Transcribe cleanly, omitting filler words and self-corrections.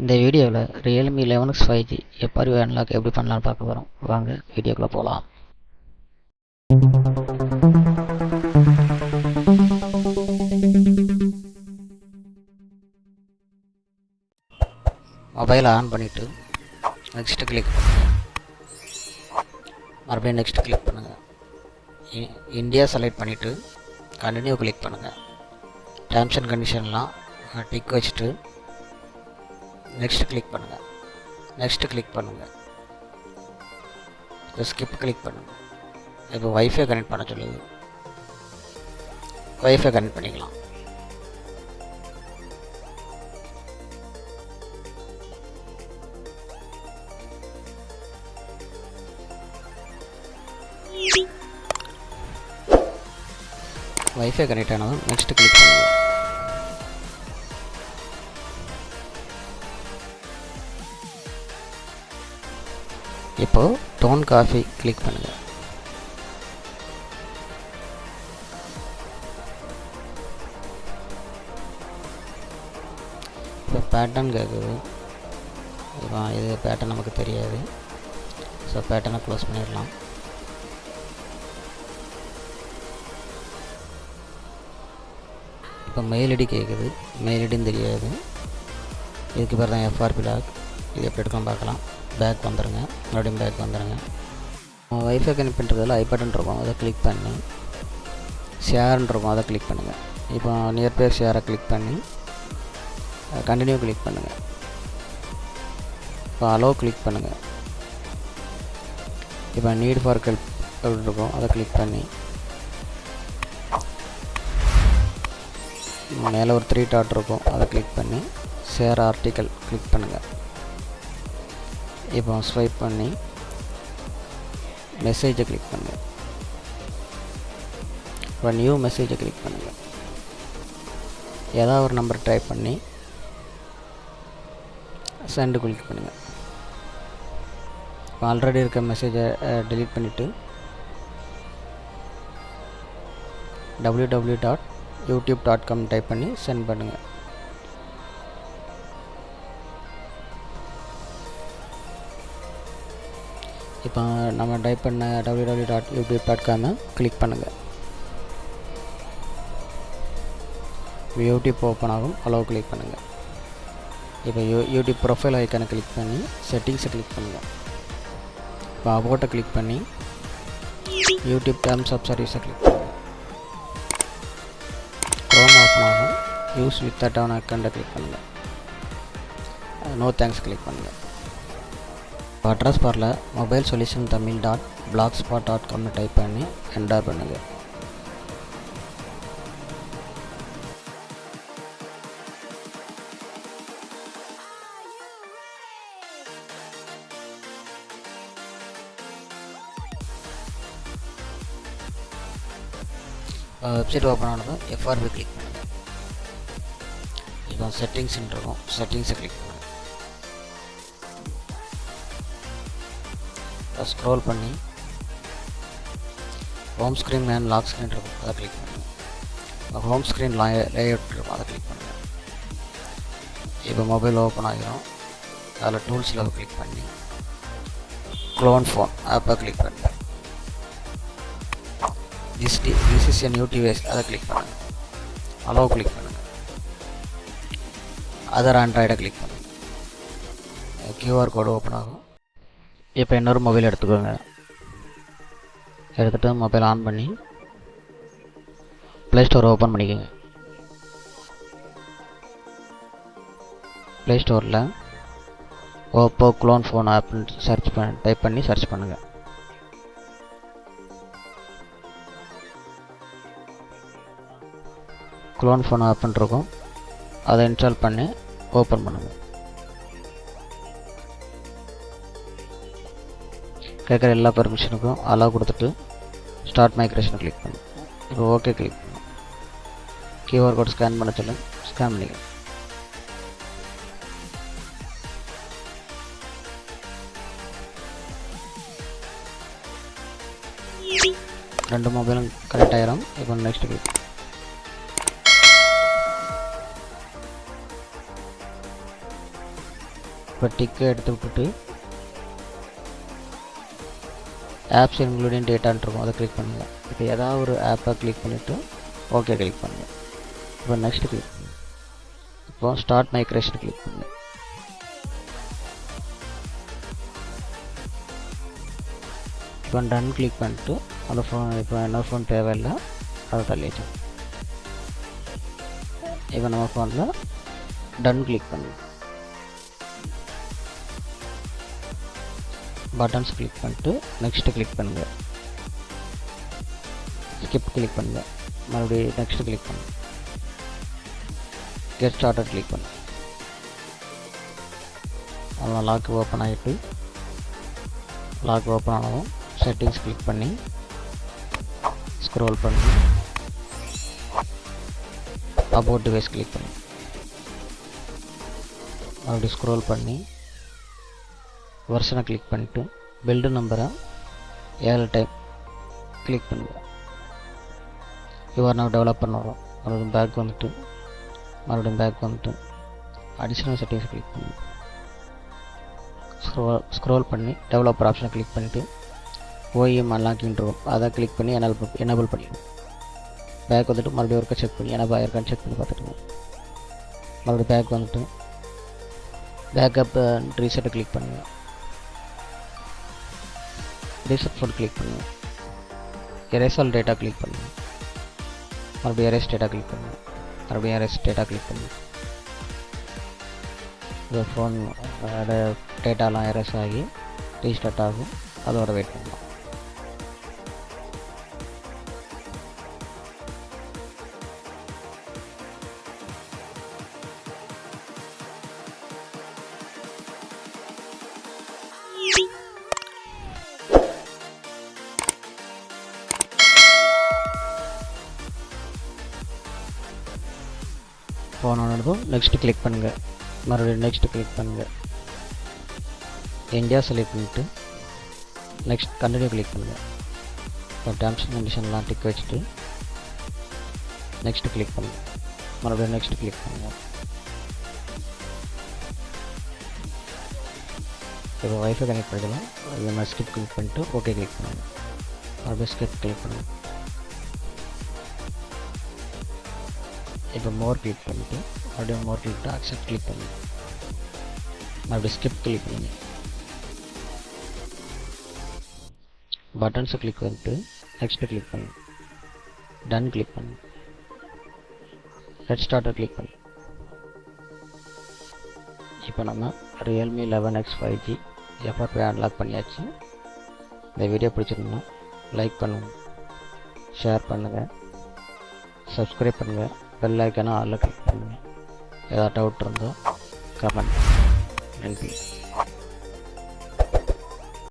இந்த வீடியோவில் Realme 11X 5G எப்படி அன்லாக் எப்படி பண்ணலான்னு பார்க்க போகிறோம். வாங்க வீடியோக்குள்ளே போகலாம். மொபைலை ஆன் பண்ணிவிட்டு நெக்ஸ்ட்டு கிளிக் பண்ணுங்கள். மறுபடியும் நெக்ஸ்ட்டு கிளிக் பண்ணுங்கள். இந்தியா செலக்ட் பண்ணிவிட்டு கண்டினியூ கிளிக் பண்ணுங்கள். டேர்ம்ஸ் அண்ட் கண்டிஷன்லாம் டிக் வச்சுட்டு நெக்ஸ்ட்டு கிளிக் பண்ணுங்கள். நெக்ஸ்ட்டு கிளிக் பண்ணுங்கள். இப்போ ஸ்கிப் கிளிக் பண்ணுங்கள். இப்போ வைஃபை கனெக்ட் பண்ண சொல்லுது. வைஃபை கனெக்ட் பண்ணிக்கலாம். வைஃபை கனெக்ட் ஆனதும் நெக்ஸ்ட்டு கிளிக் பண்ணுங்கள். இப்போது டோன் காஃபி கிளிக் பண்ணுங்கள். இப்போ பேட்டர்ன் கேட்குது. இப்போ இது பேட்டர்ன் நமக்கு தெரியாது. ஸோ பேட்டர்னை க்ளோஸ் பண்ணிடலாம். இப்போ மெயில் ஐடி கேட்குது. மெயில் ஐடின்னு தெரியாது. இதுக்கு பேர் தான் எஃப்ஆர்பி லாக். இது எப்படி எடுக்கணும் பார்க்கலாம். பேக் வந்துடுங்க. மறுபடியும் பேக் வந்துடுங்க. வைஃபை கனெக்ட் பண்ணுறதில் ஐ பட்டன் இருக்கும், அதை கிளிக் பண்ணி ஷேர்ன்னு இருக்கும், அதை கிளிக் பண்ணுங்கள். இப்போ நியர்பை ஷேரை கிளிக் பண்ணி கண்டினியூ கிளிக் பண்ணுங்கள். இப்போ அலோ கிளிக் பண்ணுங்கள். இப்போ நீட் ஃபார் ஹெல்ப் அப்படின்னு இருக்கும், அதை கிளிக் பண்ணி மேலே ஒரு 3 டாட் இருக்கும், அதை கிளிக் பண்ணி ஷேர் ஆர்டிக்கல் கிளிக் பண்ணுங்கள். இப்போ ஸ்வைப் பண்ணி மெசேஜை கிளிக் பண்ணுங்கள். இப்போ நியூ மெசேஜை கிளிக் பண்ணுங்கள். ஏதாவது ஒரு நம்பர் டைப் பண்ணி சென்டு கிளிக் பண்ணுங்கள். இப்போ ஆல்ரெடி இருக்க மெசேஜை டெலீட் பண்ணிவிட்டு www.youtube.com டைப் பண்ணி சென்ட் பண்ணுங்கள். இப்போ நம்ம டைப் பண்ண www.youtube.com கிளிக் பண்ணுங்கள். யூடியூப் ஓப்பன் ஆகும், அலோவ் கிளிக் பண்ணுங்கள். இப்போ யூடியூப் ப்ரொஃபைல் ஐக்கானை கிளிக் பண்ணி செட்டிங்ஸை கிளிக் பண்ணுங்கள். இப்போ அபோட்டை கிளிக் பண்ணி யூடியூப் டேர்ம்ஸ் ஆஃப் சர்வீஸை கிளிக் பண்ணுங்கள். க்ரோம் ஓப்பன் ஆகும். யூஸ் வித் அட்டவுன் அக்கௌண்ட்டை கிளிக் பண்ணுங்கள். நோ தேங்க்ஸ் கிளிக் பண்ணுங்கள். அட்ரஸ் பாரில் mobile solution Tamil .blogspot.com type பண்ணி என்டர் பண்ணுங்கள். வெப்சைட் ஓப்பன் ஆனதும் எஃப்ஆர்பி கிளிக் பண்ணுங்கள். இப்போ செட்டிங்ஸ் இருக்கும், செட்டிங்ஸை கிளிக் பண்ணுங்கள். ஸ்க்ரோல் பண்ணி home screen and lock screen இருக்கும், அதை கிளிக் பண்ணுங்கள். ஹோம் ஸ்க்ரீன் லேஅவுட் இருக்கும், அதை கிளிக் பண்ணுங்கள். இப்போ மொபைல் ஓப்பன் ஆகிரும். அதில் டூல்ஸில் கிளிக் பண்ணி க்ளோன் ஃபோன் ஆப்பை கிளிக் பண்ணுங்கள். This is a new device, அதை கிளிக் பண்ணுங்கள். அலோ கிளிக் பண்ணுங்கள். அதர் ஆண்ட்ராய்டை கிளிக் பண்ணுங்கள். கியூஆர் கோடு ஓப்பன் ஆகும். இப்போ இன்னொரு மொபைல் எடுத்துக்கோங்க. எடுத்துகிட்டு மொபைல் ஆன் பண்ணி ப்ளே ஸ்டோர் ஓப்பன் பண்ணிக்கோங்க. ப்ளே ஸ்டோரில் ஓப்போ க்ளோன் ஃபோன் ஆப்னு டைப் பண்ணி சர்ச் பண்ணுங்கள். க்ளோன் ஃபோன் ஆப்னு இருக்கும், அதை இன்ஸ்டால் பண்ணி ஓப்பன் பண்ணுங்கள். கேட்குற எல்லா பர்மிஷனுக்கும் அலோவ் கொடுத்துட்டு ஸ்டார்ட் மைக்ரேஷன் கிளிக் பண்ணு. இப்போ ஓகே கிளிக் பண்ணு. கியூஆர் கோட் ஸ்கேன் பண்ண சொல்லு, ஸ்கேன் பண்ணிக்க. ரெண்டு மொபைலும் கனெக்ட் ஆயிரும். இப்போ நெக்ஸ்ட் கிளிக். இப்போ டிக்கை எடுத்து விட்டுட்டு ஆப்ஸ் இன்க்ளூடிங் டேட்டான்னு இருக்கும், அதை கிளிக் பண்ணுங்கள். இப்போ ஏதாவது ஒரு ஆப்பை கிளிக் பண்ணிவிட்டு ஓகே கிளிக் பண்ணுங்கள். இப்போ நெக்ஸ்ட் கிளிக் பண்ணுங்கள். இப்போ ஸ்டார்ட் மைக்ரேஷன் கிளிக் பண்ணுங்கள். இப்போ டன் கிளிக் பண்ணிட்டு அந்த ஃபோன் இப்போ என்ன ஃபோன் தேவையில்லை, அதை தள்ளி வச்சோம். இப்போ நம்ம ஃபோனில் டன் கிளிக் பண்ணுங்கள். பட்டன்ஸ் கிளிக் பண்ணிட்டு நெக்ஸ்ட்டு கிளிக் பண்ணுங்கள். ஸ்கிப் கிளிக் பண்ணுங்கள். மறுபடியும் நெக்ஸ்ட்டு கிளிக் பண்ணுங்கள். கெட் ஸ்டார்டட் கிளிக் பண்ணுங்கள். அதெல்லாம் லாக் ஓப்பன் ஆகிட்டு லாக் ஓப்பன் ஆனதும் செட்டிங்ஸ் கிளிக் பண்ணி ஸ்க்ரோல் பண்ணி அபவுட் டிவைஸ் கிளிக் பண்ணி மறுபடியும் ஸ்க்ரோல் பண்ணி வெர்ஷனை கிளிக் பண்ணிவிட்டு பில்டு நம்பரை 7 டைம் கிளிக் பண்ணுங்கள். இவர் நம்ம டெவலப் பண்ண வரோம். மறுபடியும் பேக் வந்துட்டு அடிஷ்னல் செட்டிங்ஸ் கிளிக் பண்ணி ஸ்க்ரோல் பண்ணி டெவலப்பர் ஆப்ஷனை கிளிக் பண்ணிவிட்டு OEM அன்லாக்கிங் இருக்கும், அதை கிளிக் பண்ணி எனேபிள் பண்ணிவிடும். பேக் வந்துட்டு மறுபடியும் ஒருக்கா செக் பண்ணி எனேபிள் ஆயிருக்கான்னு செக் பண்ணி பார்த்துட்டு மறுபடியும் பேக் வந்துட்டு பேக்கப் ரீசெட்டை கிளிக் பண்ணுங்கள். ரீசெட் ஃபோன் கிளிக் பண்ணுங்கள். எரேஸ் ஆல் டேட்டா கிளிக் பண்ணுங்கள். மறுபடியும் எரேஸ் டேட்டா கிளிக் பண்ணுங்கள். மறுபடியும் எரேஸ் டேட்டா கிளிக் பண்ணுங்கள். இந்த ஃபோன் டேட்டாலாம் எரேஸ் ஆகி ரீஸ்டார்ட் ஆகும், அதோட வெயிட் பண்ணலாம். ஃபோன் ஆனதும் நெக்ஸ்ட்டு கிளிக் பண்ணுங்கள். மறுபடியும் நெக்ஸ்ட்டு கிளிக் பண்ணுங்கள். இந்தியா செலக்ட் பண்ணிவிட்டு நெக்ஸ்ட் கண்டினியூ கிளிக் பண்ணுங்கள். இப்போ டேர்ம்ஸ் அண்ட் கண்டிஷன்லாம் டிக் வச்சுட்டு நெக்ஸ்ட்டு கிளிக் பண்ணுங்கள். மறுபடியும் நெக்ஸ்ட்டு கிளிக் பண்ணுங்கள். இப்போ வைஃபை கனெக்ட் பண்ணிக்கலாம். இந்த மாதிரி ஸ்கிப் கிளிக் பண்ணிட்டு ஓகே கிளிக் பண்ணுங்கள். மறுபடியும் ஸ்கிப் கிளிக் பண்ணுங்கள். இப்போ மோர் கிளிக் பண்ணிவிட்டு மறுபடியும் மோர் கிளிக் பண்ணிட்டு அக்செப்ட் கிளிக் பண்ணுங்கள். மறுபடியும் ஸ்கிப் கிளிக் பண்ணுங்கள். பட்டன்ஸை கிளிக் பண்ணிட்டு நெக்ஸ்ட்டு கிளிக் பண்ணுங்கள். டன் கிளிக் பண்ணுங்கள். கெட் ஸ்டார்டட் கிளிக் பண்ணுங்கள். இப்போ நம்ம Realme 11X 5G FRP unlock பண்ணியாச்சு. இந்த வீடியோ பிடிச்சிருந்தா லைக் பண்ணுங்கள், ஷேர் பண்ணுங்கள், சப்ஸ்கிரைப் பண்ணுங்கள், பெல் ஐக்கானை ஆல்ல கிளிக் பண்ணுங்கள். ஏதாவது டவுட் இருந்தால் கமெண்ட். நன்றி.